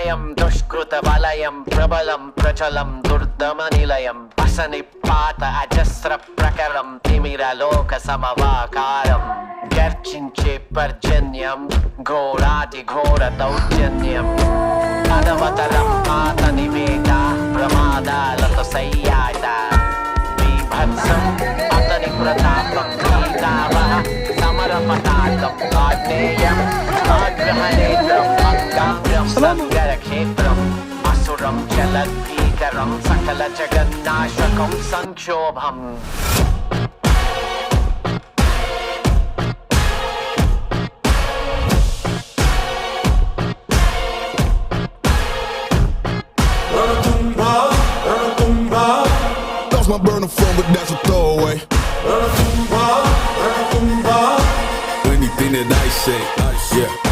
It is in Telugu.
ప్రళయం దుష్కృత వలయం ప్రబలం ప్రచలం దుర్దమ నిలయం అసని పాత అజస్ర ప్రకరం తిమిరలోక సమవాకారం గర్జించే పర్జన్యం ఘోరాతి ఘోర దౌర్జన్యం అదవతరం పాత నివేద ప్రమాదాలతో సయ్యాట బీభత్సం అతని ప్రతాపం గీతావహ సమర పతాకం ఆగ్నేయం ఆగ్రహనేత్రం అంగాంగం సంగర క్షేత్రం అసురం చలద్భీకరం సకల జగన్నాశకం సంక్షోభం My burner phone, but that's a throwaway. Anything that I say, yeah.